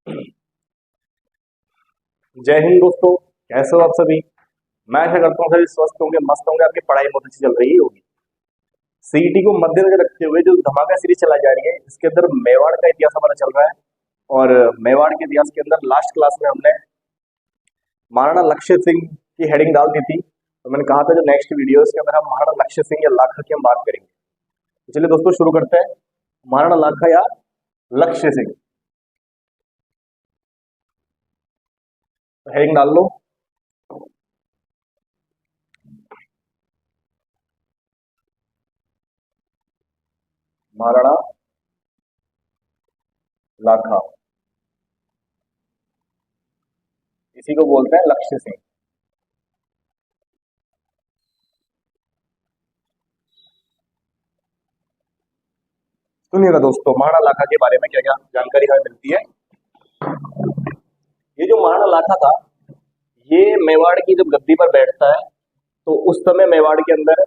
जय हिंद दोस्तों। कैसे हो आप सभी। मैं आशा करता हूँ सभी स्वस्थ होंगे, मस्त होंगे। आपकी पढ़ाई बहुत अच्छी चल रही होगी। सीईटी को मद्देनजर रखते हुए जो धमाका सीरीज चलाई जा रही है, इसके अंदर मेवाड़ का इतिहास हमारा चल रहा है। और मेवाड़ के इतिहास के अंदर लास्ट क्लास में हमने महाराणा लक्ष्य सिंह की हेडिंग डाल दी थी। तो मैंने कहा था जो नेक्स्ट वीडियो इसके अंदर हम महाराणा लक्ष्य सिंह या लाखा की हम बात करेंगे। तो चलिए दोस्तों शुरू करते हैं। महाराणा लाखा या लक्ष्य सिंह, हेडिंग डाल लो। महाराणा लाखा, इसी को बोलते हैं लक्ष्य सिंह। सुनिएगा दोस्तों, महाराणा लाखा के बारे में क्या क्या जानकारी हमें मिलती है। ये जो महाराणा लाखा था, ये मेवाड़ की जब गद्दी पर बैठता है, तो उस समय मेवाड़ के अंदर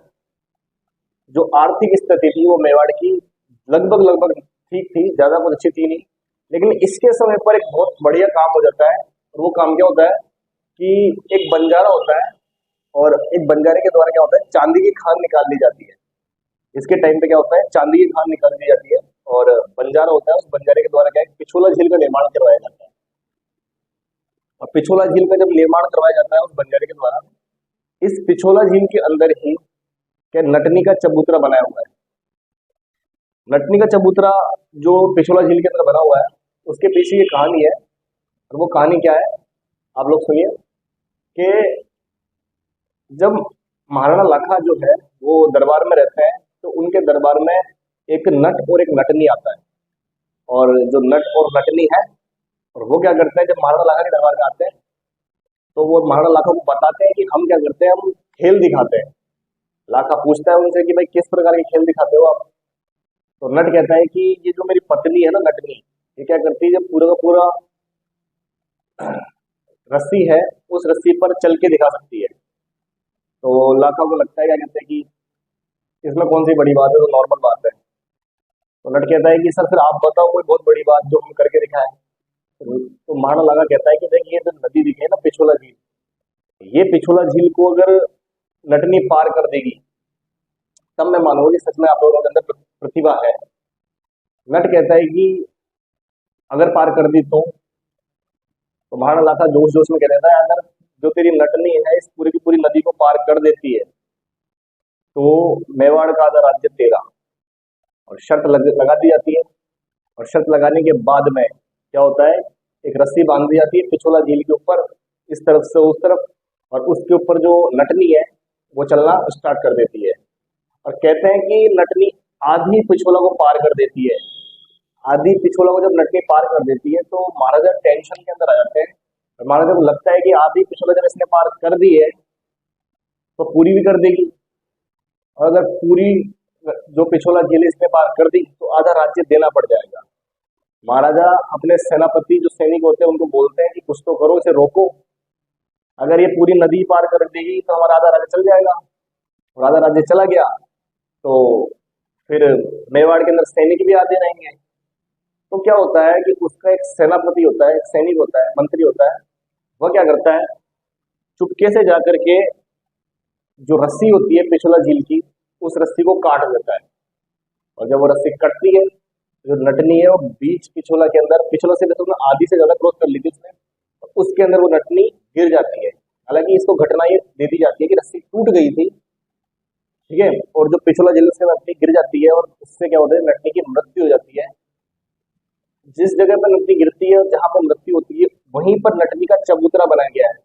जो आर्थिक स्थिति थी वो मेवाड़ की लगभग लगभग ठीक थी, ज्यादा कुछ अच्छी थी नहीं। लेकिन इसके समय पर एक बहुत बढ़िया काम हो जाता है। और वो काम क्या होता है कि एक बंजारा होता है, और एक बंजारे के द्वारा क्या होता है, चांदी की खान निकाल ली जाती है। इसके टाइम पे क्या होता है, चांदी की खान निकाल दी जाती है, और बंजारा होता है, उस बंजारे के द्वारा क्या है, पिछोला झील का निर्माण करवाया जाता है। और पिछोला झील का जब निर्माण करवाया जाता है उस बंजारे के द्वारा, इस पिछोला झील के अंदर ही क्या नटनी का चबूतरा बनाया हुआ है। नटनी का चबूतरा जो पिछोला झील के अंदर बना हुआ है, उसके पीछे ये कहानी है। और वो कहानी क्या है, आप लोग सुनिए कि जब महाराणा लाखा जो है वो दरबार में रहते हैं, तो उनके दरबार में एक नट और एक नटनी आता है। और जो नट और नटनी है, और वो क्या करते हैं, जब महाराणा लाखा के दरबार में आते हैं तो वो महाराणा लाखा को बताते हैं कि हम क्या करते हैं, हम खेल दिखाते हैं। लाखा पूछता है उनसे कि भाई किस प्रकार के खेल दिखाते हो आप। तो नट कहता है कि ये जो मेरी पत्नी है ना, नटनी, ये क्या करती है, जब पूरा का पूरा रस्सी है, उस रस्सी पर चल के दिखा सकती है। तो लाखा को लगता है, क्या कहते हैं कि इसमें कौन सी बड़ी बात है, तो नॉर्मल बात है। तो नट कहता है कि सर फिर आप बताओ कोई बहुत बड़ी बात जो हम करके दिखाएं। तो महाराणा लाखा कहता है कि देखिए ये जो नदी दिखी है ना, पिछोला झील, ये पिछोला झील को अगर नटनी पार कर देगी, तब मैं मानूंगा कि सच में आप लोगों के अंदर प्रतिभा है। नट कहता है कि अगर पार कर दी तो महाराणा लाखा जोश जोश में कह रहा है, अगर जो तेरी नटनी है इस पूरी की पूरी नदी को पार कर देती है, तो मेवाड़ का आधा राज्य तेरा। और शर्त लगा दी जाती है। और शर्त लगाने के बाद में क्या होता है, एक रस्सी बांध दी जाती है पिछोला झील के ऊपर, इस तरफ से उस तरफ, और उसके ऊपर जो नटनी है वो चलना स्टार्ट कर देती है। और कहते हैं कि नटनी आधी पिछोला को पार कर देती है। आधी पिछोला को जब नटनी पार कर देती है तो महाराजा टेंशन के अंदर आ जाते हैं। और महाराजा को लगता है कि आधी पिछोला जब इसने पार कर दी है तो पूरी भी कर देगी, और अगर पूरी जो पिछोला झील इसने पार कर दी तो आधा राज्य देना पड़ जाएगा। महाराजा अपने सेनापति जो सैनिक होते हैं उनको बोलते हैं कि कुछ तो करो, इसे रोको। अगर ये पूरी नदी पार कर देगी तो हमारा आधा राज्य चल जाएगा, और आधा राज्य चला गया तो फिर मेवाड़ के अंदर सैनिक भी आते रहेंगे। तो क्या होता है कि उसका एक सेनापति होता है, एक सैनिक होता है, मंत्री होता है। वह क्या करता है, चुपके से जाकर के जो रस्सी होती है पिछोला झील की, उस रस्सी को काट देता है। और जब वो रस्सी कटती है, जो नटनी है वो बीच पिछोला के अंदर, पिछोला से तो आधी से ज्यादा क्रॉस कर ली थी उसने, उसके अंदर वो नटनी गिर जाती है। हालांकि इसको घटना ये दे दी जाती है कि रस्सी टूट गई थी, ठीक है, और जो पिछोला झील से नटनी गिर जाती है, और उससे क्या होता है, नटनी की मृत्यु हो जाती है। जिस जगह पर नटनी गिरती है और जहां पर मृत्यु होती है, वहीं पर नटनी का चबूतरा बनाया गया है।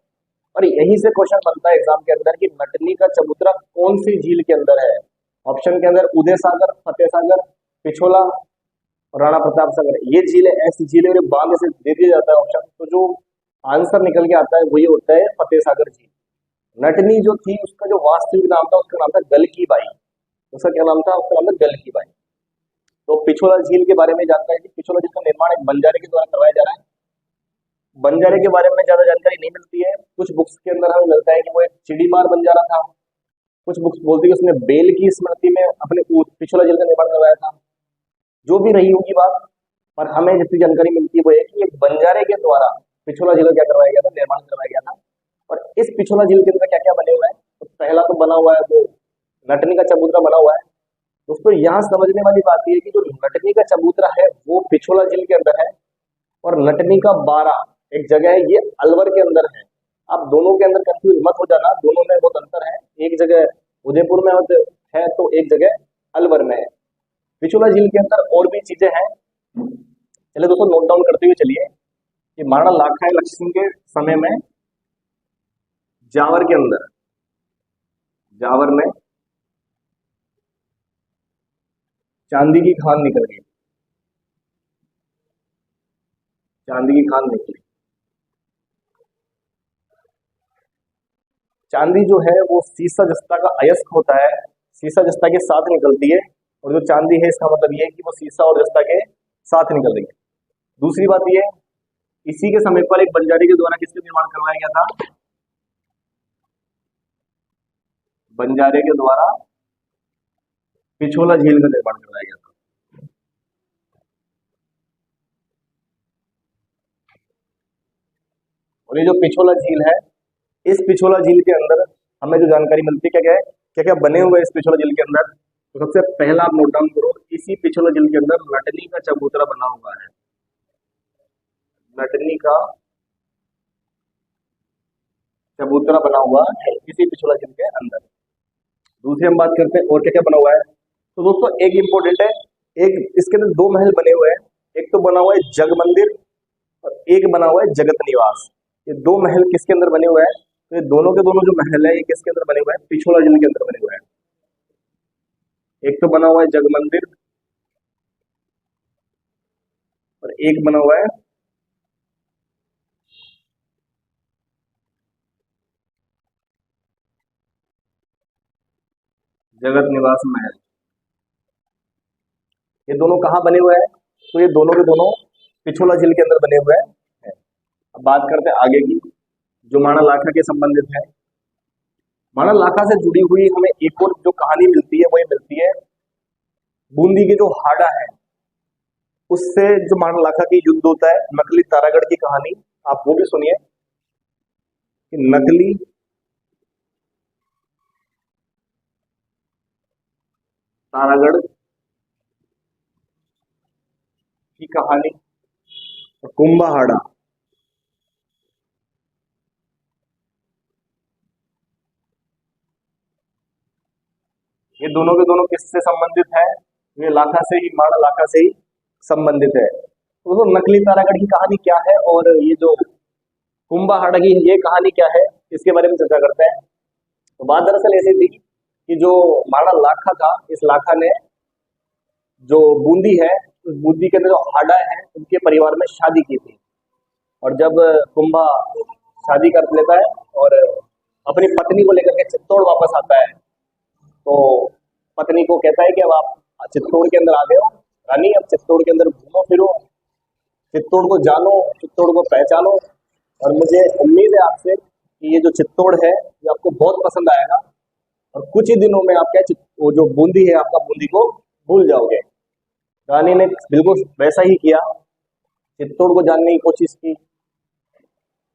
और यहीं से क्वेश्चन बनता है एग्जाम के अंदर कि नटनी का चबूतरा कौन सी झील के अंदर है। ऑप्शन के अंदर उदय सागर, फतेह सागर, पिछोला और राणा प्रताप सागर, ये झील है, ऐसी झील है, बांध से दे दिया जाता है ऑप्शन, तो जो आंसर निकल के आता है वही होता है फतेह सागर झील। नटनी जो थी उसका जो वास्तविक नाम था, उसका नाम था गल की बाई। उसका क्या नाम था, उसका नाम था गल की बाई। तो पिछोला झील के बारे में जानता है कि पिछोला झील का निर्माण एक बंजारे के द्वारा करवाया जा रहा है। बंजारे के बारे में ज्यादा जानकारी नहीं मिलती है। कुछ बुक्स के अंदर हमें मिलता है कि वो एक चिड़ीमार बंजारा था। कुछ बुक्स बोलती है कि उसने बेल की स्मृति में अपने पिछोला झील का निर्माण करवाया था। जो भी रही होगी बात, पर हमें जितनी जानकारी मिलती है वो है कि एक बंजारे के द्वारा पिछोला झील का क्या करवाया गया था, निर्माण करवाया गया था। और इस पिछोला झील के अंदर क्या क्या बने हुए हैं, तो पहला तो बना हुआ है वो नटनी का चबूतरा बना हुआ है। दोस्तों यहाँ समझने वाली बात यह है कि जो नटनी का चबूतरा है वो पिछोला झील के अंदर है, और नटनी का बारा एक जगह है, ये अलवर के अंदर है। आप दोनों के अंदर कंफ्यूज मत हो जाना, दोनों में बहुत अंतर है, एक जगह उदयपुर में है तो एक जगह अलवर में है। पिछोला झील के अंदर और भी चीजें हैं, चलिए दोस्तों नोट डाउन करते हुए चलिए कि महाराणा लाखा लक्ष्य सिंह के समय में जावर के अंदर, जावर में चांदी की खान निकल गई, चांदी की खान निकली। चांदी जो है वो सीसा जस्ता का अयस्क होता है, सीसा जस्ता के साथ निकलती है, और जो चांदी है इसका मतलब ये है कि वो सीसा और जस्ता के साथ निकल रही है। दूसरी बात ये, इसी के समय पर एक बंजारे के द्वारा किसका निर्माण करवाया गया था, बंजारे के द्वारा पिछोला झील का निर्माण करवाया गया था। और ये जो पिछोला झील है, इस पिछोला झील के अंदर हमें जो जानकारी मिलती है क्या क्या है, क्या क्या बने हुए इस पिछोला झील के अंदर। तो सबसे पहला आप नोट डाउन करो, इसी पिछोला झील के अंदर नटनी का चबूतरा बना हुआ है, नटनी का चबूतरा बना हुआ है इसी पिछोला झील के अंदर। दूसरी हम बात करते हैं और क्या क्या बना हुआ है। तो दोस्तों एक इंपॉर्टेंट है, एक इसके अंदर दो महल बने हुए हैं, एक तो बना हुआ है जग मंदिर और एक बना हुआ है जगत निवास। ये दो महल किसके अंदर बने हुए हैं, तो ये दोनों के दोनों जो महल है ये किसके अंदर बने हुए हैं, पिछोला झील के अंदर बने हुए हैं। एक तो बना हुआ है जग मंदिर और एक बना हुआ है जगत निवास महल। ये दोनों कहाँ बने हुए हैं, तो ये दोनों के दोनों पिछोला झील के अंदर बने हुए हैं। अब बात करते हैं आगे की, जो महाराणा लाखा के संबंधित है। महाराणा लाखा से जुड़ी हुई हमें एक और जो कहानी मिलती है वो ये मिलती है बूंदी के जो हाड़ा है उससे, जो महाराणा लाखा की युद्ध होता है, नकली तारागढ़ की कहानी, आप वो भी सुनिए कि नकली तारागढ़ की कहानी और कुंभाहाड़ा, ये दोनों के दोनों किससे संबंधित है, ये लाखा से ही, महाराणा लाखा से ही संबंधित है। तो नकली तारागढ़ की कहानी क्या है और ये जो कुंभाहाड़ा की ये कहानी क्या है, इसके बारे में चर्चा करते हैं। तो बात दरअसल ऐसी थी कि जो महाराणा लाखा था, इस लाखा ने जो बूंदी है, उस बूंदी के अंदर जो हाड़ा है उनके परिवार में शादी की थी। और जब कुंभा शादी कर लेता है और अपनी पत्नी को लेकर के चित्तौड़ वापस आता है, तो पत्नी को कहता है कि अब आप चित्तौड़ के अंदर आ गए हो रानी, अब चित्तौड़ के अंदर घूमो फिरो, चित्तौड़ को जानो, चित्तौड़ को पहचानो, और मुझे उम्मीद है आपसे कि ये जो चित्तौड़ है ये आपको बहुत पसंद आएगा, और कुछ ही दिनों में आप क्या वो जो बूंदी है आपका बूंदी को भूल जाओगे। रानी ने बिल्कुल वैसा ही किया, चित्तौड़ को जानने की कोशिश की,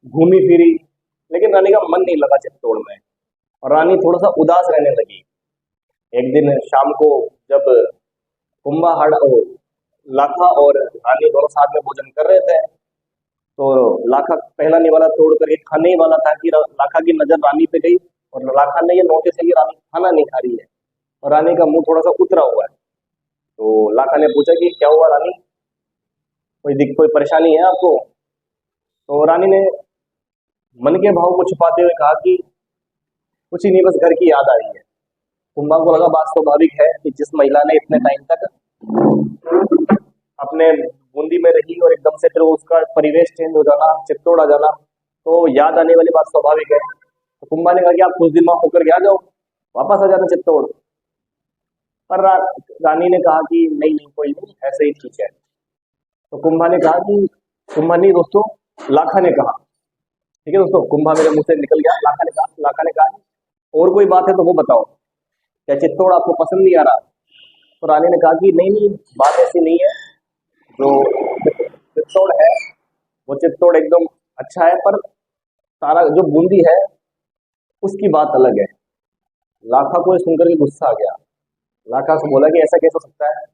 घूमी फिरी, लेकिन रानी का मन नहीं लगा चित्तौड़ में, और रानी थोड़ा सा उदास रहने लगी। एक दिन शाम को जब कुंभाहाड़ा लाखा और रानी दोनों साथ में भोजन कर रहे थे, तो लाखा पहला निवाला तोड़ कर एक खाने ही वाला था कि लाखा की नजर रानी पे गई, और लाखा ने ये नोटिस किया कि रानी खाना नहीं खा रही है, और रानी का मुंह थोड़ा सा उतरा हुआ है। तो लाखा ने पूछा कि क्या हुआ रानी, कोई परेशानी है आपको। तो रानी ने मन के भाव को छुपाते हुए कहा कि कुछ ही नहीं, बस घर की याद आ रही है। कुंभा को लगा बात स्वाभाविक है कि जिस महिला ने इतने टाइम तक अपने बूंदी में रही और एकदम से फिर उसका परिवेश चेंज हो जाना, चित्तौड़ आ जाना, तो याद आने वाली बात स्वाभाविक है। तो कुंभा ने कहा कि आप कुछ दिन वहां होकर के आ जाओ, वापस आ जाना चित्तौड़। पर रानी ने कहा कि नहीं नहीं कोई नहीं, ऐसे ही ठीक है। तो कुंभा ने कहा कि कुंभा नहीं दोस्तों, लाखा ने कहा, ठीक है दोस्तों, कुंभा मेरे मुंह से निकल गया, लाखा ने कहा और कोई बात है तो वो बताओ, क्या चित्तौड़ आपको पसंद नहीं आ रहा। तो रानी ने कहा कि नहीं नहीं, बात ऐसी नहीं है, जो चित्तौड़ है वो चित्तौड़ एकदम अच्छा है, पर तारा जो बूंदी है उसकी बात अलग है। लाखा को ये सुनकर के गुस्सा आ गया। लाखा से बोला कि ऐसा कैसे हो सकता है,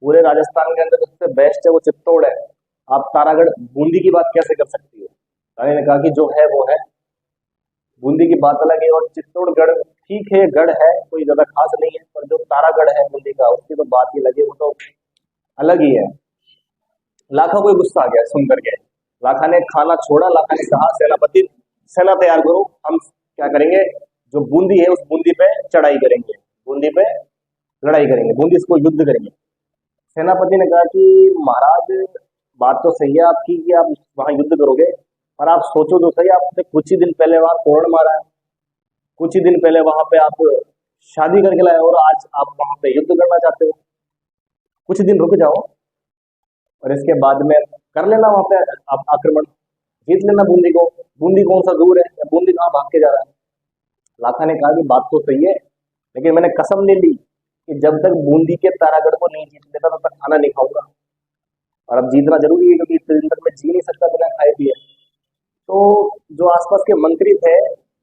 पूरे राजस्थान के अंदर सबसे बेस्ट है वो चित्तौड़ है, आप तारागढ़ बूंदी की बात कैसे कर सकती हो। रानी ने कहा कि जो है वो है, बूंदी की बात अलग है, और चित्तौड़गढ़ ठीक है, गढ़ है, कोई ज्यादा खास नहीं है, पर जो तारागढ़ है बूंदी का उसकी तो बात ही लगे, वो तो अलग ही है। लाखा को गुस्सा आ गया सुन करके। लाखा ने खाना छोड़ा। लाखा ने कहा सेनापति सेना तैयार करो, हम क्या करेंगे, जो बूंदी है उस बूंदी पे चढ़ाई करेंगे, बूंदी पे लड़ाई करेंगे, बूंदी इसको युद्ध करेंगे। सेनापति ने कहा कि महाराज बात तो सही है आपकी कि आप वहां युद्ध करोगे, पर आप सोचो तो सही, आपने कुछ ही दिन पहले वहां तोड़ मारा है, कुछ ही दिन पहले वहां पे आप शादी करके लाए हो, और आज आप वहां पे युद्ध करना चाहते हो। कुछ दिन रुक जाओ और इसके बाद में कर लेना वहां पे आप आक्रमण, जीत लेना बूंदी को। बूंदी कौन सा दूर है, या बूंदी कहाँ भाग के जा रहा है। लाखा ने कहा कि बात तो सही है, लेकिन मैंने कसम ले ली कि जब तक बूंदी के तारागढ़ को नहीं जीत लेता तब तक खाना नहीं खाऊंगा, और अब जीतना जरूरी है क्योंकि इतने दिन तक मैं जी नहीं सकता बिना खाए पिए। तो जो आसपास के मंत्री थे,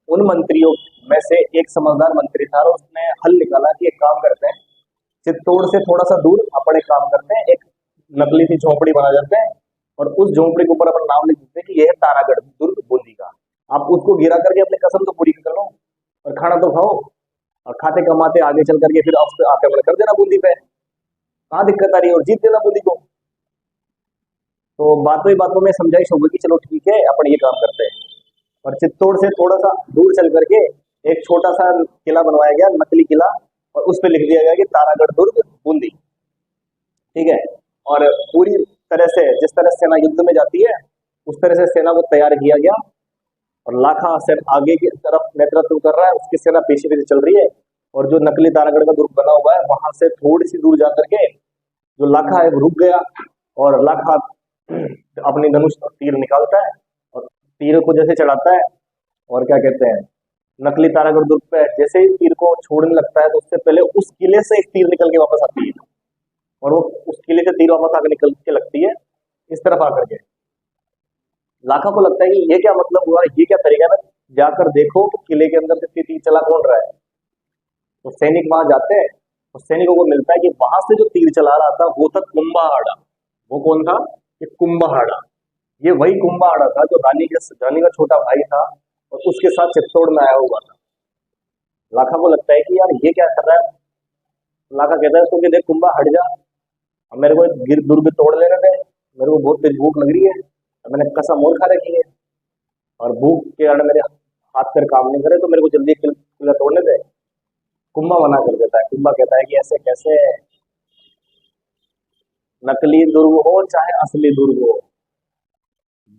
उन मंत्रियों में से एक समझदार मंत्री था, और उसने हल निकाला कि एक काम करते हैं, चित्तौड़ से थोड़ा सा दूर अपन एक काम करते हैं, एक नकली सी झोपड़ी बना देते हैं, और उस झोपड़ी के ऊपर अपन नाम लिख देते हैं कि यह है तारागढ़ दुर्ग बूंदी का। आप उसको गिरा करके अपनी कसम तो पूरी कर लो, और खाना तो खाओ, और खाते कमाते आगे चल करके फिर आक्रमण कर देना बूंदी पे, कहाँ दिक्कत आ रही है, और जीत देना बूंदी को। तो बातों ही बातों में समझाइश होगी कि चलो ठीक है अपन ये काम करते हैं। और चित्तौड़ से थोड़ा सा दूर चल करके एक छोटा सा किला बनवाया गया, नकली किला, और उस पर लिख दिया गया कि तारागढ़ दुर्ग बूंदी। ठीक है, और पूरी तरह से जिस तरह सेना युद्ध में जाती है उस तरह से सेना को तैयार किया गया, और लाखा सेना आगे की तरफ नेतृत्व कर रहा है, उसकी सेना पीछे पीछे चल रही है, और जो नकली तारागढ़ का दुर्ग बना हुआ है वहां से थोड़ी सी दूर जाकर के जो लाखा है वो रुक गया, और लाखा अपनी धनुष और तीर निकालता है, और तीर को जैसे चढ़ाता है, और क्या कहते हैं, नकली तारागढ़ दुर्ग पे जैसे ही तीर को छोड़ने लगता है तो उससे पहले उस किले से एक तीर निकल के वापस आती है, और वो उस किले से तीर वापस आकर निकल के लगती है इस तरफ आकर के। लाखा को लगता है कि ये क्या मतलब हुआ, ये क्या तरीका है, जाकर देखो कि किले के अंदर से तीर चला कौन रहा है। तो सैनिक वहां जाते हैं, और सैनिकों को मिलता है कि वहां से जो तीर चला रहा था वो था कुंभाहाड़ा। वो कौन था, ये कुंभाहाड़ा। ये वही कुंभाहाड़ा था जो रानी का छोटा भाई था, और उसके साथ चित्तौड़ में आया हुआ था। लाखा को लगता है कि यार ये क्या कर रहा है। लाखा कहता है तो कि देख कुंभा हट जा, अब मेरे को गिर दुर्ग तोड़ लेने दे, मेरे को बहुत तेज भूख लग रही है, अब मैंने कसम और खा रखी है, और भूख के कारण मेरे हाथ पैर काम नहीं करे, तो मेरे को जल्दी किला तोड़ने दे। कुंभा मना कर देता है। कुंभा कहता है कि ऐसे कैसे, नकली दुर्ग हो चाहे असली दुर्ग हो,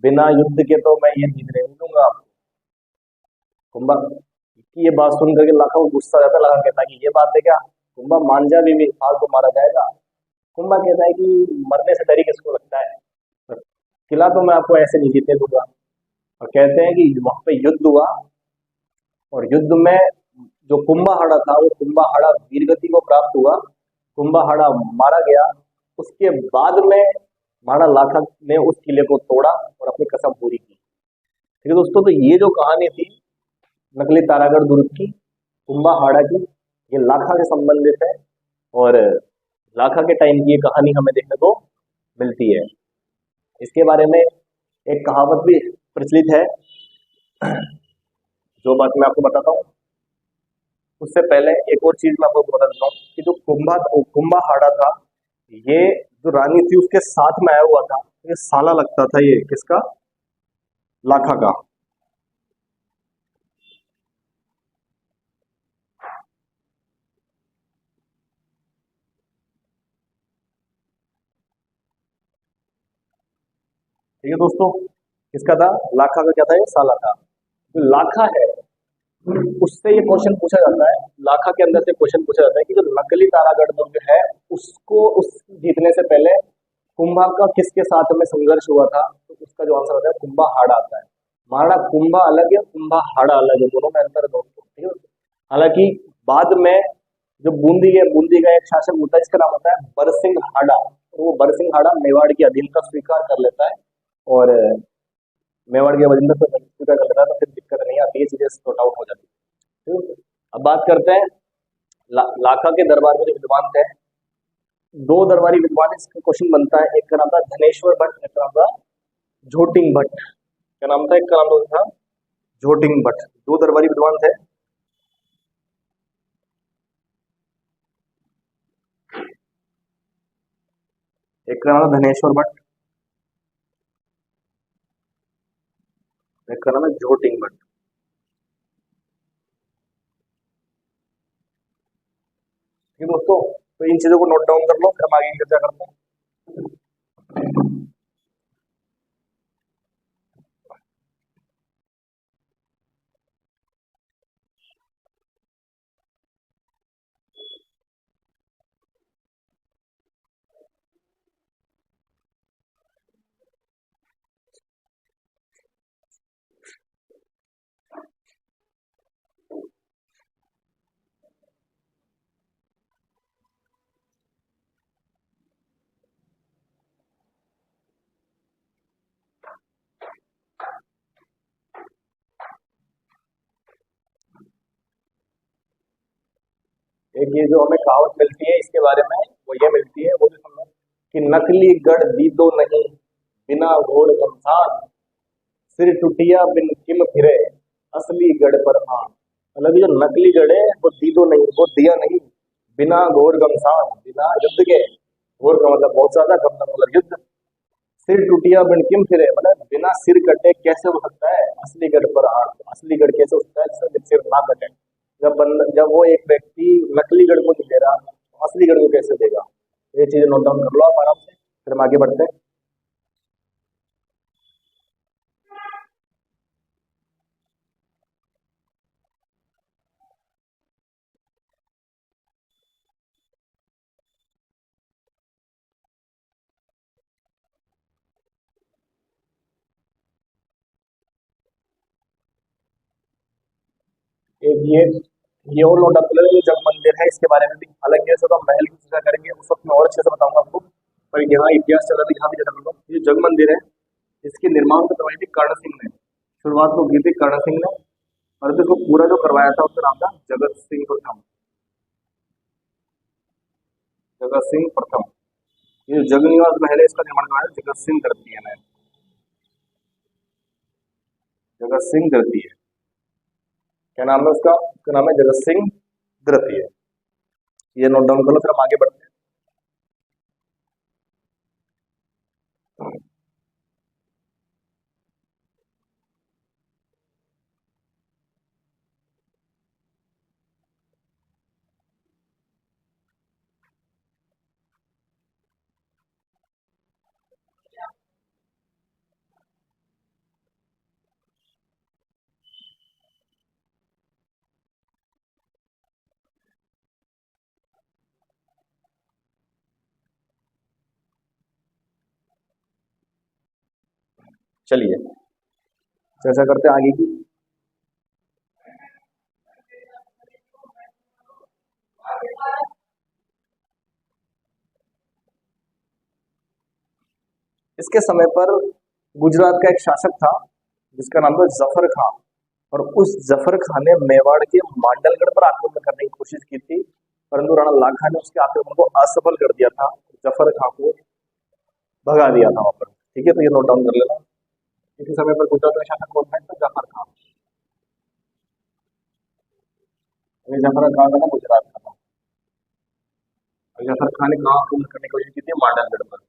बिना युद्ध के तो मैं ये जीत नहीं दूंगा आपको। कुंभा की ये बात सुन करके लाखा को गुस्सा आता है। लाखा कहता है कि ये बात है क्या, कुंभा मान जा भी हाल तो मारा जाएगा। कुंभा कहता है कि मरने से डर ही किसको लगता है, पर किला तो मैं आपको ऐसे नहीं जीतने दूंगा। और कहते हैं कि वहां पे युद्ध हुआ, और युद्ध में जो कुंभाहाड़ा था वो कुंभाहाड़ा वीरगति को प्राप्त हुआ, कुंभाहाड़ा मारा गया। उसके बाद में महाराणा लाखा ने उस किले को तोड़ा और अपनी कसम पूरी की। ठीक है दोस्तों, तो ये जो कहानी थी नकली तारागढ़ दुर्ग की, कुंभाहाड़ा की, ये लाखा से संबंधित है, और लाखा के टाइम की ये कहानी हमें देखने को मिलती है। इसके बारे में एक कहावत भी प्रचलित है, जो बात मैं आपको बताता हूँ। उससे पहले एक और चीज मैं आपको बता देता हूँ कि जो कुंभाहाड़ा था, ये जो रानी थी उसके साथ में आया हुआ था, ये साला लगता था, ये किसका, लाखा का। ठीक है दोस्तों, किसका था, लाखा का। क्या था, ये साला था। जो लाखा है उससे ये क्वेश्चन पूछा जाता है, लाखा के अंदर से क्वेश्चन पूछा जाता है कि जो नकली तारागढ़ दुर्ग है उसको उस जीतने से पहले कुंभा का किसके साथ में संघर्ष हुआ था, तो उसका जो आंसर आता है कुंभाहाड़ा आता है। महाराणा कुंभा अलग है, कुंभाहाड़ा अलग है, दोनों में अंतर है दोस्तों। ठीक है, हालांकि बाद में जो बूंदी है, बूंदी का एक शासक होता है जिसका नाम होता है बरसिंह हाड़ा, तो वो बरसिंघाड़ा मेवाड़ की अधीनता स्वीकार कर लेता है और मेवाड़ की अधीनता स्वीकार कर लेता है, तो फिर दिक्कत नहीं आती है, चीजें सॉर्ट आउट हो जाती है। ठीक है? अब बात करते हैं लाखा के दरबार में जो विद्वान थे, दो दरबारी विद्वान, इसका क्वेश्चन बनता है। एक का नाम था धनेश्वर भट्ट, एक का नाम था झोटिंग भट्ट। क्या नाम था? एक का नाम था झोटिंग भट्ट। दो दरबारी विद्वान थे। एक का नाम था धनेश्वर भट्ट, एक का नाम है झोटिंग भट्ट। ठीक है दोस्तों, तो इन चीजों को नोट डाउन कर लो, फिर हम आगे की चर्चा करते हैं। एक ये जो हमें कहावत मिलती है इसके बारे में, वो ये मिलती है, वो भी सुनो कि नकली गढ़ दीदो नहीं, बिना घोड़ गमसार, सिर टूटिया बिन किम फिरे, असली गढ़ पर आन। मतलब ये जो नकली गढ़ है वो दीदो नहीं, वो दिया नहीं, बिना घोर गमसार, बिना युद्ध के। घोर का मतलब बहुत ज्यादा, गम का मतलब युद्ध। सिर टूटिया बिन किम फिरे, मतलब बिना सिर कटे कैसे हो सकता है असली गढ़ पर आन। असली गढ़ कैसे हो सकता है जिसमें सिर ना कटे? जब वो एक व्यक्ति नकली गढ़ को नहीं दे रहा, तो असली गढ़ को कैसे देगा? ये चीजें नोट डाउन कर लो आप आराम से, फिर हम आगे बढ़ते हैं। एक ये और नोट डाउन कर लो, जो जग मंदिर है इसके बारे में भी, हालांकि ऐसे तो हम महल की चर्चा करेंगे उस वक्त मैं और अच्छे से बताऊंगा आपको, पर यहाँ इतिहास चला था, यहाँ भी चर्चा कर लो। ये जग मंदिर है, इसके निर्माण को करवाई थी कर्ण सिंह ने। शुरुआत को की थी कर्ण सिंह ने, और इसको पूरा जो करवाया था उसका नाम था जगत सिंह प्रथम। जगत सिंह प्रथम। ये जो जग निवास महल है इसका निर्माण करवाया जगत सिंह द्वितीय ने। जगत सिंह द्वितीय, क्या नाम है उसका? उसका नाम है जगत सिंह द्वितीय। ये नोट डाउन कर लो, फिर हम आगे बढ़ते हैं। चलिए चर्चा करते हैं आगे की। इसके समय पर गुजरात का एक शासक था जिसका नाम था जफर खां, और उस जफर खान ने मेवाड़ के मांडलगढ़ पर आक्रमण करने की कोशिश की थी, परंतु राणा लाखा ने उसके आक्रमण को असफल कर दिया था। जफर खां को भगा दिया था वहां पर। ठीक है, तो ये नोट डाउन कर लेना। इसी समय पर गुजरात का शासक कौन था? तो जफर खां। ये जफर खां का ना गुजरात का था। और जफर खान ने कहाँ आक्रमण करने की कोशिश की थी? मांडलगढ़ पर।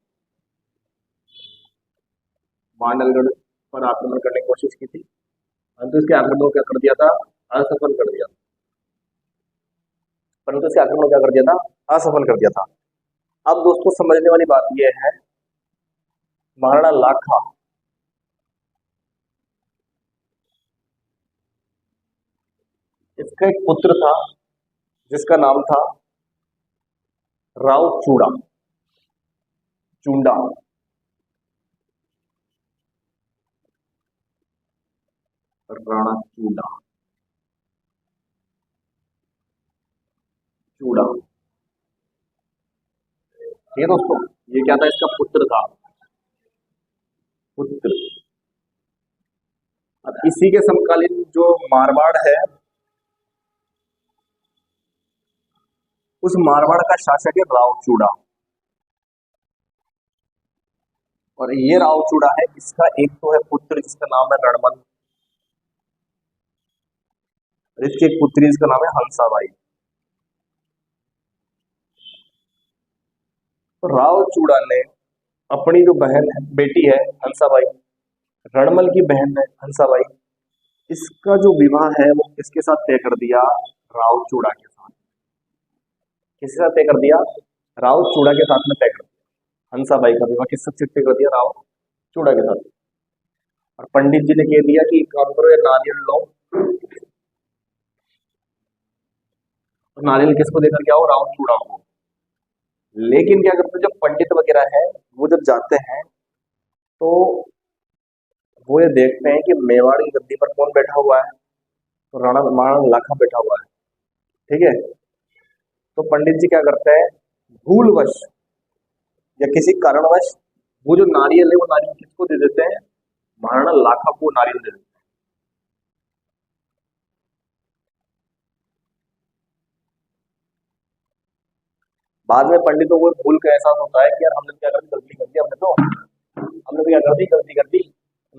मांडलगढ़ पर आक्रमण करने की कोशिश की थी, परंतु इसके आक्रमण को क्या कर दिया था? असफल कर दिया। परंतु इसके आक्रमण को क्या कर दिया था? असफल कर दिया था। अब दोस्तों समझने वाली बात यह है, महाराणा लाखा इसका एक पुत्र था जिसका नाम था राव चूड़ा, चूंडा। राणा चूड़ा, चूड़ा। ठीक है दोस्तों, ये क्या था, इसका पुत्र था, पुत्र। अब इसी के समकालीन जो मारवाड़ है, उस मारवाड़ का शासक है रावचूड़ा। और ये रावचूड़ा है, इसका एक तो है पुत्र जिसका नाम है रणमल, और इसकी एक पुत्री जिसका नाम है हंसाबाई। तो रावचूड़ा ने अपनी जो बहन है, बेटी है हंसाबाई, रणमल की बहन है हंसाबाई, इसका जो विवाह है वो किसके साथ तय कर दिया, रावचूड़ा के साथ। किसके साथ तय कर दिया, रावचूड़ा के साथ में तय कर दिया। हंसाबाई का विवाह किससे तय कर दिया, रावचूड़ा के साथ। और पंडित जी ने कह दिया कि एक काम करो, ये नारियल लो, और नारियल किसको देकर के आओ, रावचूड़ा को। लेकिन क्या करते हैं, जब पंडित वगैरह है वो जब जाते हैं, तो वो ये देखते हैं कि मेवाड़ की गद्दी पर कौन बैठा हुआ है, तो राणा महाराणा लाखा बैठा हुआ है। ठीक है। तो पंडित जी क्या करते हैं, भूलवश या किसी कारणवश वो जो नारियल है वो नारियल किसको दे देते हैं, महाराणा लाखा को नारियल दे देते हैं। बाद में पंडितों को भूल का एहसास होता है कि यार हमने क्या कर दी, गलती कर दी, हमने तो क्या कर दी, गलती कर दी।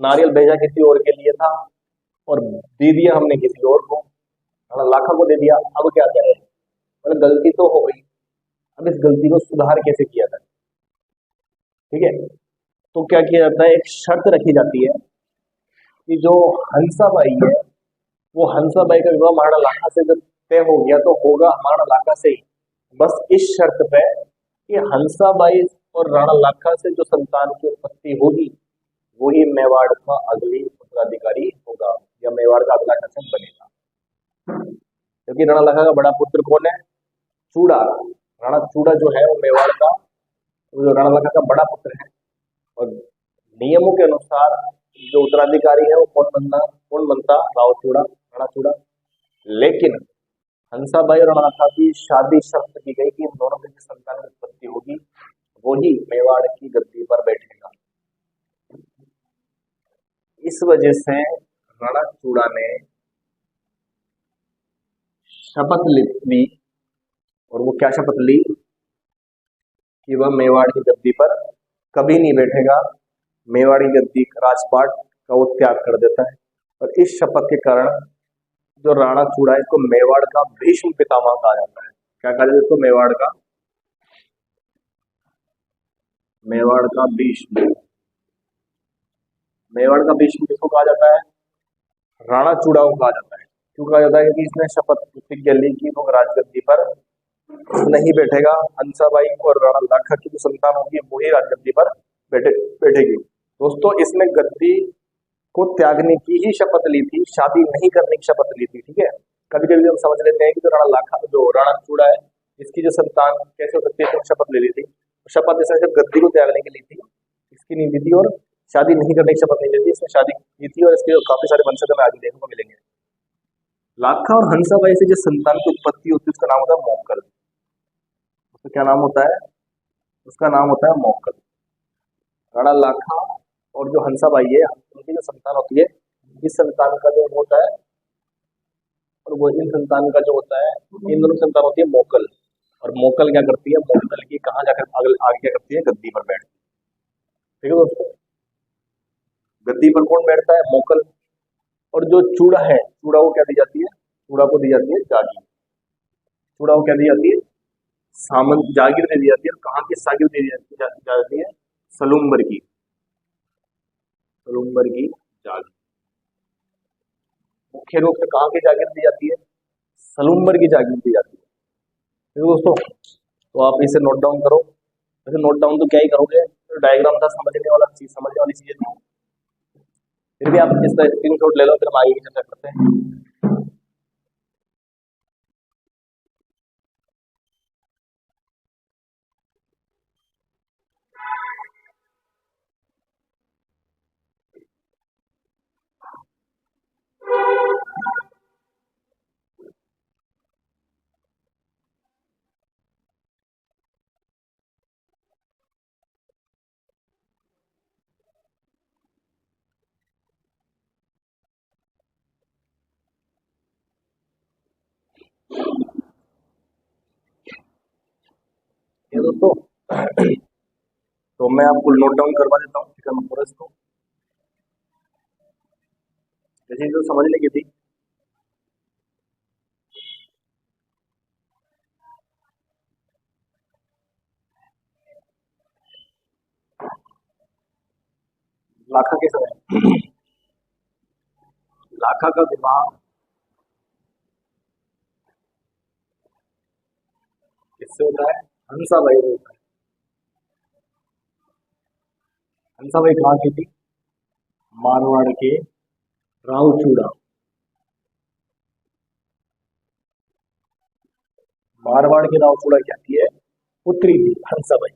नारियल भेजा किसी और के लिए था, और दे दिया हमने किसी और को, महाराणा लाखा को दे दिया। अब क्या करें, मतलब गलती तो हो गई, अब इस गलती को सुधार कैसे किया जाए। ठीक है। तो क्या किया जाता है, एक शर्त रखी जाती है कि जो हंसाबाई है, वो हंसाबाई का विवाह महाराणा लाखा से जब तय हो गया तो होगा महाराणा लाखा से ही, बस इस शर्त पे कि हंसाबाई और राणा लाखा से जो संतान की उत्पत्ति होगी वही मेवाड़ का अगली उत्तराधिकारी होगा, या मेवाड़ का अगला शासक बनेगा। क्योंकि राणा लाखा का बड़ा पुत्र कौन है, चूड़ा। राणा चूड़ा जो है वो मेवाड़ का, वो जो राणा लाखा का बड़ा पुत्र है। और नियमों के अनुसार जो उत्तराधिकारी है वो कौन बनता, रावचूड़ा, राणा चूड़ा। लेकिन हंसाबाई और राणा की शादी शर्त की गई कि इन दोनों में जो संतान की उत्पत्ति होगी वही मेवाड़ की गद्दी पर बैठेगा। इस वजह से राणा चूड़ा ने शपथ ली, और वो क्या शपथ ली, कि वह मेवाड़ की गद्दी पर कभी नहीं बैठेगा, मेवाड़ की गद्दी राजपाट का वो त्याग कर देता है। और इस शपथ के कारण जो राणा चूड़ा है, इसको मेवाड़ का भीष्म पितामह कहा जाता है। क्या कहा जाता है इसको, मेवाड़ का भीष्म। मेवाड़ का भीष्म किसको कहा जाता है, राणा चूड़ा को कहा जाता है। क्यों कहा जाता है, क्योंकि इसने शपथ प्रतिज्ञा ली कि वो राजगद्दी पर नहीं बैठेगा, हंसाबाई और राणा लाखा की जो संतान होगी वही राजगद्दी पर बैठेगी। दोस्तों, इसने गद्दी को त्यागने की ही शपथ ली थी, शादी नहीं करने की शपथ ली थी। ठीक है। कभी कभी हम समझ लेते हैं कि जो राणा लाखा, जो राणा चूड़ा है, इसकी जो संतान कैसे हो सकती है, इसने शपथ ले ली थी। शपथ इसने सिर्फ गद्दी को त्यागने की ली थी, इसकी नहीं ली थी, और शादी नहीं करने की शपथ नहीं ली थी, इसने शादी की थी। और इसके काफी सारे वंशज हमें आगे देखने को मिलेंगे। लाखा और हंसाबाई से जो संतान की उत्पत्ति होती है उसका नाम होता है मौक्कल। उसका क्या नाम होता है, उसका नाम होता है मौक्कल। राणा लाखा और जो हंसाबाई है, उनकी जो संतान होती है, इस संतान का जो होता है, और वो इन संतान का जो होता है, इन दोनों संतान होती है मोकल। और मोकल क्या करती है, मोकल की कहाँ जाकर आगे क्या करती है, गद्दी पर बैठती है। ठीक है दोस्तों, गद्दी पर कौन बैठता है, मोकल। और जो चूड़ा है, चूड़ा को क्या दी जाती है, चूड़ा को दी जाती है जागीर। चूड़ा को क्या दी जाती है, सामंत जागीर दे दी जाती है। और कहाँ की सागिर दे दी जाती है, सलूम्बर की, सलूम्बर की जागीर। मुख्य रूप से कहाँ की जागीर दी जाती है, सलूम्बर की जागीर दी जाती है। ठीक है दोस्तों, तो आप इसे नोट डाउन करो। वैसे नोट डाउन तो क्या ही करोगे, डायग्राम था, समझने वाली चीजें थी। फिर भी आप इसका स्क्रीनशॉट ले लो, फिर हम आगे की चर्चा करते हैं। है दोस्तों। तो मैं आपको नोट डाउन करवा देता हूँ, ठीक है, मैं पूरा इसको जैसे तो समझ लेगी थी। लाखा के समय लाखा का विवाह किससे होता है? हंसाबाई से होता है। हंसाबाई कहाँ की थी? मारवाड़ के रावचूड़ा। मारवाड़ के रावचूड़ा क्या थी है? पुत्री थी हंसाबाई।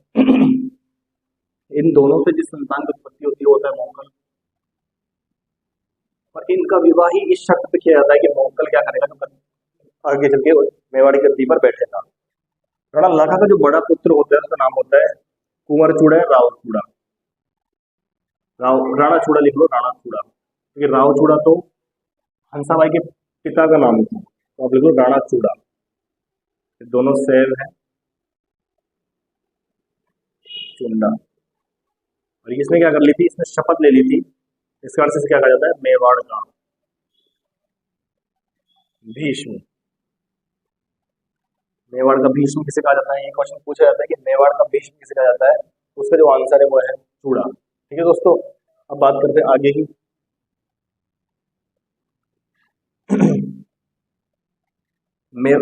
इन दोनों से जिस संतान की उत्पत्ति होती है वो होता है मोंगल। और इनका विवाह ही इस शर्त पे किया जाता है कि मोंगल क्या करेगा, तो आगे चल के मेवाड़ी गद्दी पर बैठेगा। राणा लाखा का जो बड़ा पुत्र होता है उसका नाम होता है कुंवर चूड़ा या राव चूड़ा। राणा चूड़ा लिख लो, राणा चूड़ा, क्योंकि राव चूड़ा तो हंसाबाई के पिता का नाम था, तो आप लिख लो राणा चूड़ा। ये दोनों सेम है, चुंडा। और इसने क्या कर ली थी? इसने शपथ ले ली थी। इसका अर्थ से क्या कहा जाता है? मेवाड़ का भीष्म। मेवाड़ का भीष्म किसे कहा जाता है? ये क्वेश्चन पूछा जाता है कि मेवाड़ का भीष्म किसे कहा जाता है। उसका जो आंसर है वो है चूड़ा। ठीक है दोस्तों, अब बात करते हैं आगे की।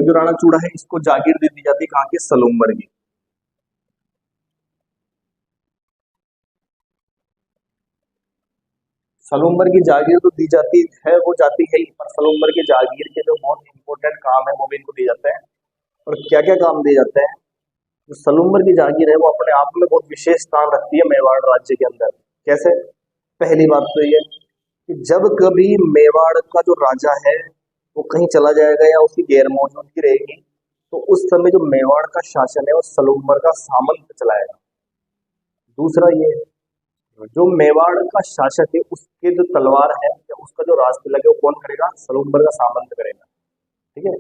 जो राणा चूड़ा है इसको जागीर दे दी जाती है कहाँ की? सलूम्बर की। सलूम्बर की जागीर तो दी जाती है, वो जाती है ही, पर सलूम्बर की जागीर के जो बहुत इंपॉर्टेंट काम है वो भी इनको दिए जाते हैं। और क्या क्या काम दिए जाते हैं? जो सलूम्बर की जागीर है वो अपने आप में बहुत विशेष स्थान रखती है मेवाड़ राज्य के अंदर। कैसे? पहली बात तो ये कि जब कभी मेवाड़ का जो राजा है वो कहीं चला जाएगा या उसकी गैर मौजूदगी रहेगी, तो उस समय जो मेवाड़ का शासन है वो सलूम्बर का सामंत चलाएगा। दूसरा ये जो मेवाड़ का शासक है उसके जो तलवार है या उसका जो राज तिलक है वो कौन करेगा? सलूम्बर का सामंत करेगा। ठीक है।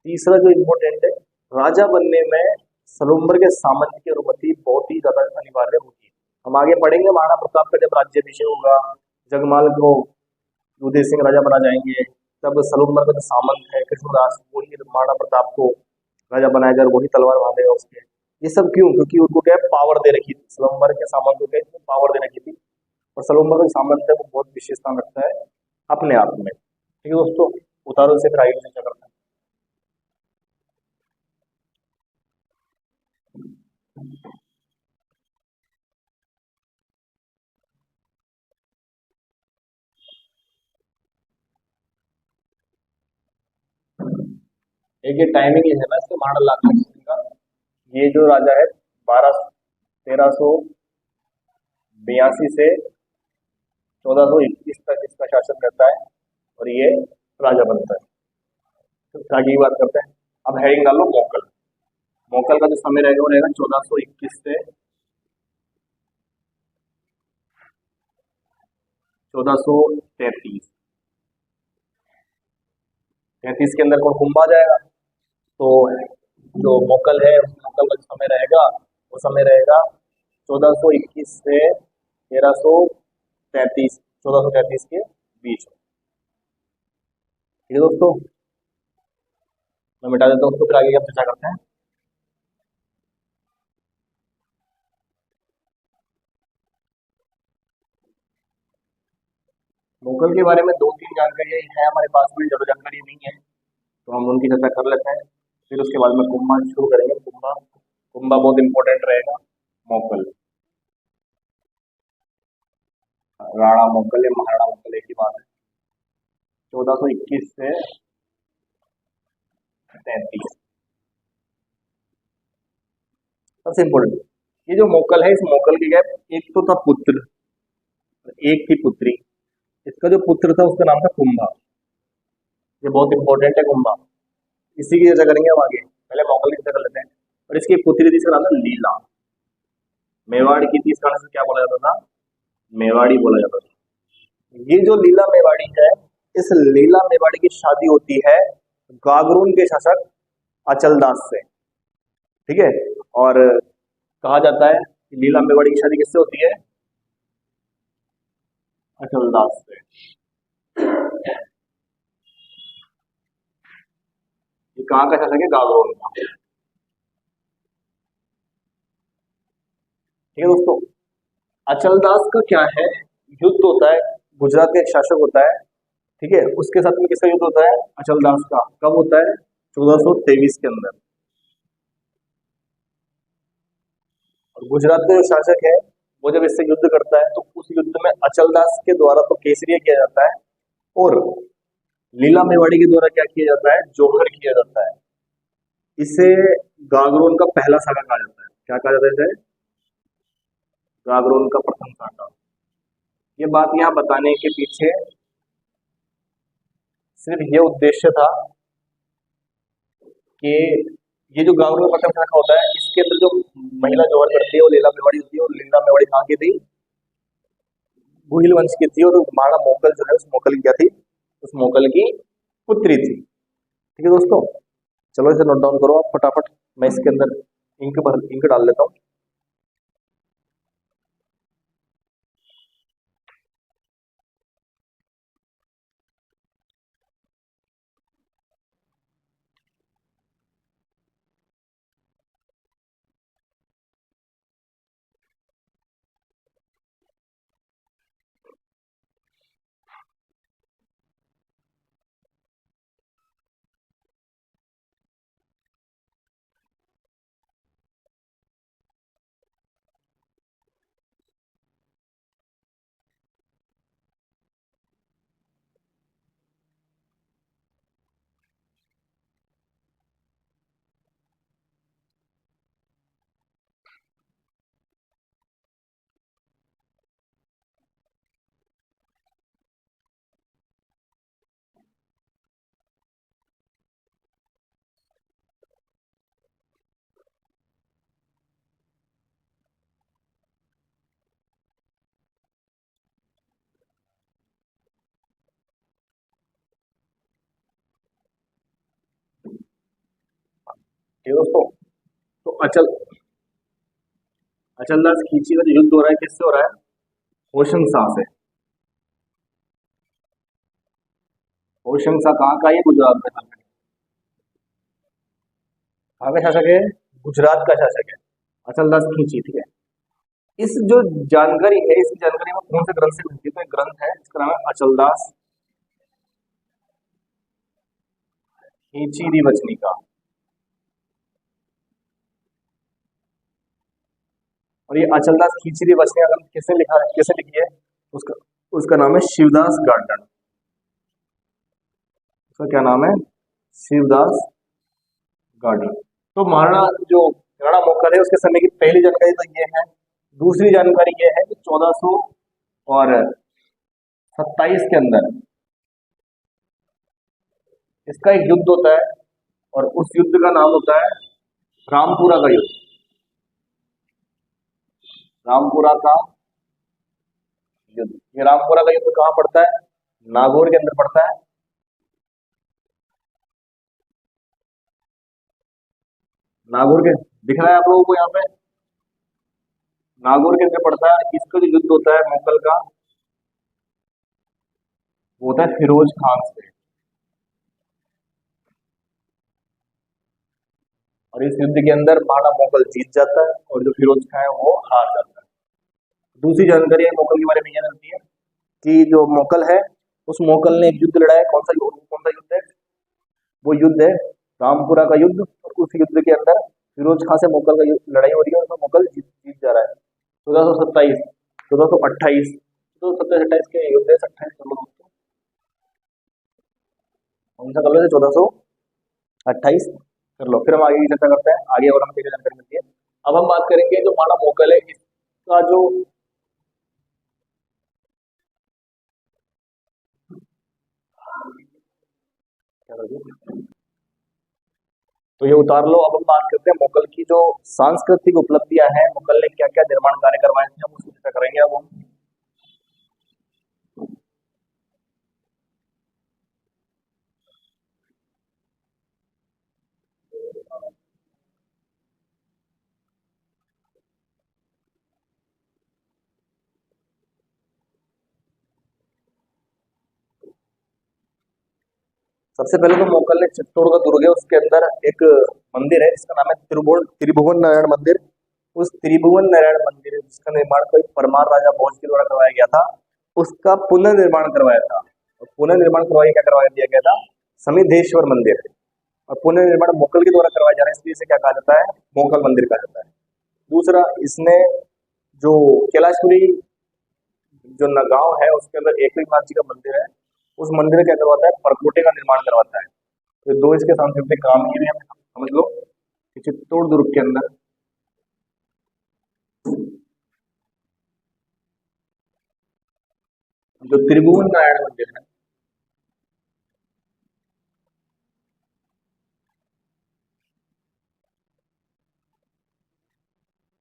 तीसरा जो इम्पोर्टेंट है, राजा बनने में सलूम्बर के सामंत की अनुमति बहुत ही ज्यादा अनिवार्य होती है। हम आगे पढ़ेंगे महाराणा प्रताप का जब राज्याभिषेक होगा, जगमाल को उदय सिंह राजा बना जाएंगे, तब सलूम्बर का जो सामंत है कृष्णदास वही महाराणा प्रताप को राजा बनाएगा और वही तलवार बांधेगा उसके। ये सब क्यों? क्योंकि उनको क्या पावर दे रखी थी, सलूम्बर के सामंत को पावर दे रखी थी। और सलूम्बर का सामंत है वो बहुत विशेष स्थान रखता है अपने आप में। ठीक है दोस्तों, उतारो से फिर आगे चर्चा करते हैं। एक ये टाइमिंग है ना इसके महाराणा लाखन का। ये जो राजा है 1382 से 1421 तक इसका शासन रहता है और ये राजा बनता है। तो आगे की बात करते हैं। अब हेडिंग डालो मोकल। मोकल का जो समय रहेगा वो रहेगा 1421 से 1433। 33 के अंदर कौन कुंभा जाएगा? तो जो मोकल है उस मोकल का जो समय रहेगा वो समय रहेगा 1421 से 1333, 1433 के बीच में। ठीक है दोस्तों, मैं मिटा देता हूँ उसको, फिर आगे हम चर्चा करते हैं। मुगल के बारे में दो तीन जानकारी है हमारे पास में, ज्यादा जानकारी नहीं है, तो हम उनकी चर्चा कर लेते हैं। फिर उसके बाद में कुंभा शुरू करेंगे। कुंभा कुंभा बहुत इंपॉर्टेंट रहेगा। मोगल, राणा मोगल या महाराणा मोगल एक ही बात है। 1421 से 33 सबसे इम्पोर्टेंट। ये जो मोकल है, इस मोकल के क्या है? एक तो था पुत्र, एक थी पुत्री। इसका जो पुत्र था उसका नाम था कुंभा। ये बहुत इंपॉर्टेंट है कुंभा, इसी की चर्चा करेंगे हम आगे। पहले मोकल की चर्चा कर लेते हैं। और इसकी एक पुत्री थी, इसका नाम था लीला। मेवाड़ की थी, इस कारण से क्या बोला जाता था? मेवाड़ी बोला जाता था। ये जो लीला मेवाड़ी है, इस लीला मेवाड़ी की शादी होती है गागरून के शासक अचल दास से। ठीक है। और कहा जाता है कि लीला मेवाड़ी की शादी किससे होती है? अचलदास से। ये कहाँ का शासक है? गागरोन का। ठीक है दोस्तों, अचलदास का क्या है, युद्ध होता है, गुजरात का एक शासक होता है, ठीक है, उसके साथ में किसका युद्ध होता है? अचलदास का। कब होता है? 1423 के अंदर। और गुजरात का जो शासक है वो जब इससे युद्ध करता है तो उस युद्ध में अचलदास के द्वारा तो केसरिया किया जाता है, और लीला मेवाड़ी के द्वारा क्या किया जाता है? जौहर किया जाता है। इसे गागरोन का पहला साका कहा जाता है। क्या कहा जाता है इसे? गागरोन का प्रथम साका। ये बात यहाँ बताने के पीछे सिर्फ ये उद्देश्य था कि ये जो गागरोन का प्रथम साका होता है इसके अंदर जो महिला जौहर करती है वो लीला मेवाड़ी होती है, और लीला मेवाड़ी कहाँ की थी? गुहिल वंश की थी, और महाराणा मोकल जो है उस मोकल की क्या थी? उस मोकल की पुत्री थी। ठीक है दोस्तों, चलो इसे नोट डाउन करो आप फटाफट। मैं इसके अंदर इंक डाल लेता हूँ। ठीक है दोस्तों, तो अचलदास खींची का जो युद्ध हो रहा है किससे हो रहा है? होशंग शाह से। होशंग शाह कहाँ का है? ये गुजरात में शासक है। कहाँ का शासक है? गुजरात का शासक है। अचलदास खींची, ठीक है। इस जो जानकारी है इसकी जानकारी में कौन से ग्रंथ से मिलती है? तो एक ग्रंथ है जिसका नाम है अचलदास खींची दी वचनिका। और ये अचलदास खींची दी वचनिका ग्रंथ किसने लिखा है, किसने लिखी है? उसका उसका नाम है शिवदास गार्डन। उसका क्या नाम है? शिवदास गार्डन। तो महाराणा जो राणा मोकल है उसके समय की पहली जानकारी तो ये है। दूसरी जानकारी ये है कि 1427 के अंदर इसका एक युद्ध होता है, और उस युद्ध का नाम होता है रामपुरा का युद्ध। रामपुरा का युद्ध। ये रामपुरा का युद्ध कहाँ पड़ता है? नागौर के अंदर पड़ता है। नागौर के दिख रहा है आप लोगों को यहाँ पे? नागौर के अंदर पड़ता है। इसका जो युद्ध होता है मोकल का, वो होता है फिरोज खान से। और इस युद्ध के अंदर महाराणा मोकल जीत जाता है और जो फिरोज खान है वो हार जाता है। दूसरी जानकारी है मोकल के बारे में यह मिलती है कि जो मोकल है उस मोकल ने एक युद्ध लड़ा है। कौन सा युद्ध है? वो युद्ध है रामपुरा का युद्ध। और उस युद्ध के अंदर फिरोज खां से मोकल का लड़ाई हो रही है और उसमें मोकल जीत जीत जा रहा है। 1427, 1428, 1427 28 के युद्ध है। 28 कर लो दोस्तों, कौन सा कर लो? 1428 कर लो। फिर हम आगे की चर्चा करते हैं, आगे और हमें क्या जानकारी मिलती है। अब हम बात करेंगे जो माना मोकल है इसका जो क्या करोगे? तो ये उतार लो। अब हम बात करते हैं मुगल की जो सांस्कृतिक उपलब्धियां हैं, मुगल ने क्या क्या निर्माण कार्य करवाए थे, हम उसकी चर्चा करेंगे। अब हम सबसे पहले तो मोकल ने चित्तौड़ का दुर्ग है, उसके अंदर एक मंदिर है जिसका नाम है त्रिभुवन नारायण मंदिर। उस त्रिभुवन नारायण मंदिर जिसका निर्माण कोई परमार राजा भोज के द्वारा करवाया गया था, उसका पुनर्निर्माण करवाया था। और पुनर्निर्माण करवाया क्या करवाया दिया गया था? समिधेश्वर मंदिर। और पुनर्निर्माण मोकल के द्वारा करवाया जा रहा है, इसलिए इसे क्या कहा जाता है? मोकल मंदिर कहा जाता है। दूसरा, इसने जो कैलाशपुरी जो गांव है उसके अंदर एकलिंगनाथ जी का मंदिर है, उस मंदिर में क्या करवाता है? परकोटे का निर्माण करवाता है। तो दो इसके सांस्कृतिक काम किए हैं, समझ लो कि चित्तौड़ दुर्ग के अंदर जो त्रिभुवन नारायण मंदिर है,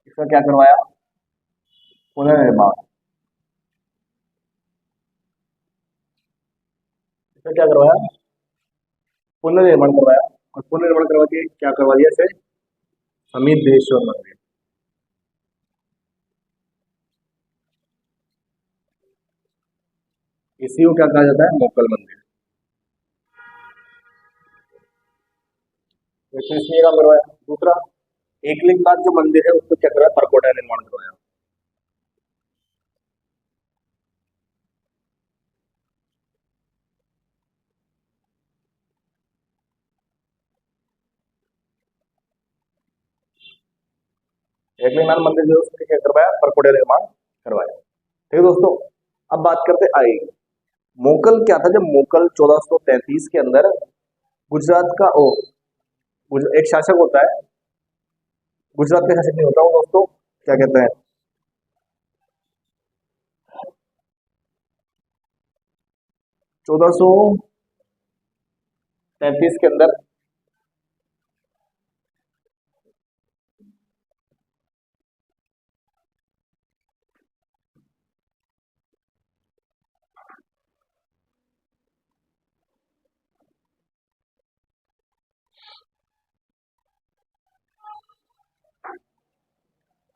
इसका क्या करवाया? पुनर्निर्माण। इसका क्या करवाया? पुनर्निर्माण करवाया। और पुनर्निर्माण करवा के क्या करवा दिया इसे? समिधेश्वर मंदिर। इसी को क्या कहा जाता है? मोकल मंदिर। तो इसलिए काम करवाया। दूसरा, एकलिंगनाथ जो मंदिर है उसको क्या करवाया? परकोटा निर्माण करवाया। एकलिंगनाथ मंदिर जो है उसको क्या करवाया? परकोटा निर्माण करवाया। ठीक है दोस्तों, अब बात करते आई मोकल क्या था। जब मोकल 1433 के अंदर गुजरात का एक शासक होता है, गुजरात का शासक नहीं होता वो दोस्तों, क्या कहते हैं? 1433 के अंदर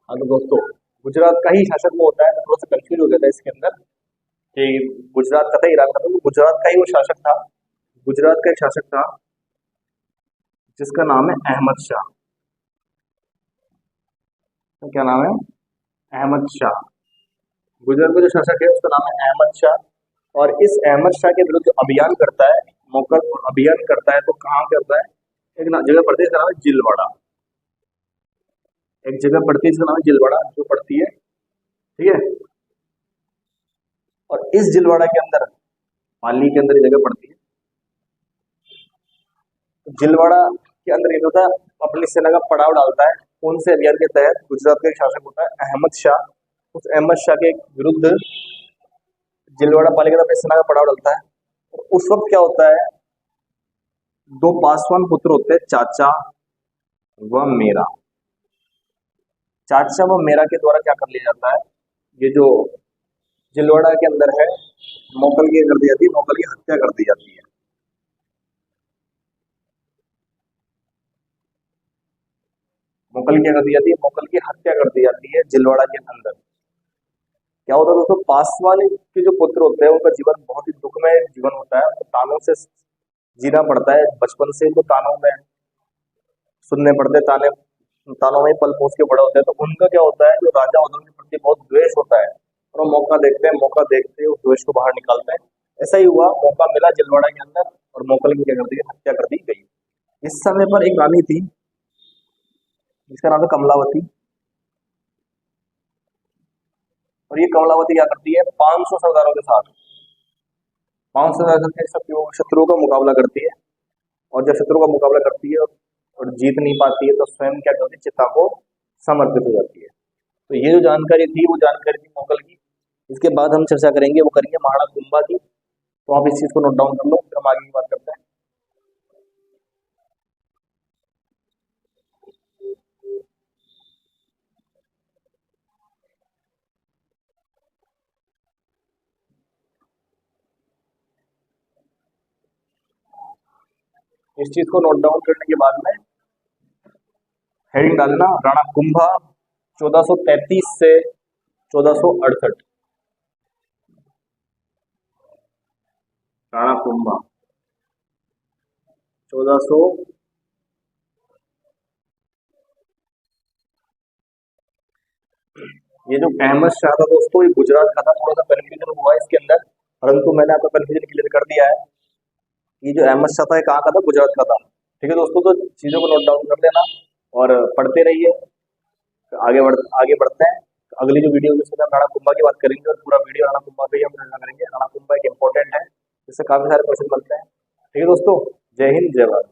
हाँ तो दोस्तों, गुजरात का ही शासक वो होता है, तो थोड़ा सा कंफ्यूज हो जाता है इसके अंदर कि गुजरात का था, ईरान का था, तो गुजरात का ही वो शासक था। गुजरात का एक शासक था जिसका नाम है अहमद शाह। तो क्या नाम है? अहमद शाह। गुजरात का जो शासक है उसका नाम है अहमद शाह। और इस अहमद शाह के विरुद्ध अभियान करता है मोकल। अभियान करता है तो कहाँ करता है? एक जगह पड़ती है, इसका नाम है जिलवाड़ा। एक जगह पड़ती है इसका नाम है जिलवाड़ा, जो पड़ती है, ठीक है। और इस जिलवाड़ा के अंदर, पाली के अंदर ये जगह पड़ती है, तो जिलवाड़ा के अंदर ये होता है, अपनी सेना का पड़ाव डालता है। कौन से अभियान के तहत? गुजरात का एक शासक होता है अहमद शाह, उस अहमद शाह के विरुद्ध जिलवाड़ा पाली के अंदर अपनी सेना का पड़ाव डालता है। और उस वक्त क्या होता है? दो पासवान पुत्र होते हैं, चाचा व मेरा। चाचा व मेरा के द्वारा क्या कर लिया जाता है? ये जो जिलवाड़ा के अंदर है, मोकल की कर दी जाती है, मोकल की हत्या कर दी जाती है। मोकल की क्या कर दी जाती है? मोकल की हत्या कर दी जाती है जिलवाड़ा के अंदर। क्या होता है दोस्तों? पासवान के जो पुत्र होते हैं उनका जीवन बहुत ही दुखमय जीवन होता है, तो तानों से जीना पड़ता है। बचपन से उनको तानों में सुनने पड़ते हैं, ताने तानों में ही पल पोस के बड़े होते हैं। तो उनका क्या होता है? जो राजा होता है उनके प्रति बहुत द्वेष होता है, और वो मौका देखते हैं, मौका देखते उस द्वेष को बाहर निकालते हैं। ऐसा ही हुआ, मौका मिला जिलवाड़ा के अंदर, और मोकल की क्या कर दी? हत्या कर दी गई। इस समय पर एक रानी थी जिसका नाम है कमलावती। और ये कमलावती क्या करती है? 500 सरदारों के साथ, 500 सरदारों के साथ शत्रुओं का मुकाबला करती है। और जब शत्रु का मुकाबला करती है और जीत नहीं पाती है, तो स्वयं क्या करती है? चिता को समर्पित हो जाती है। तो ये जो जानकारी थी वो जानकारी थी मोगल की। इसके बाद हम चर्चा करेंगे, वो करेंगे महाराणा कुंभा की। तो आप इस चीज को नोट डाउन कर लो, फिर हम आगे की बात करते हैं। इस चीज को नोट डाउन करने के बाद में हेडिंग डालना, राणा कुंभा 1433 से 1468। राणा कुंभा 1400। ये जो अहमद शाह था दोस्तों, ये गुजरात का था। थोड़ा सा कंफ्यूजन हुआ है इसके अंदर, परंतु मैंने आपका कंफ्यूजन क्लियर कर दिया है। ये जो अहमद शाह था, ये कहाँ का था? गुजरात का था। ठीक है दोस्तों, तो चीजों को नोट डाउन कर लेना और पढ़ते रहिए। आगे बढ़ते हैं। अगली जो वीडियो है उसमें हम राणा कुंभा की बात करेंगे और पूरा वीडियो राणा कुंभा पे ही हम चर्चा करेंगे। राणा कुंभा एक इंपॉर्टेंट है, जिससे काफी सारे क्वेश्चन बनते हैं। ठीक है दोस्तों, जय हिंद, जय भारत।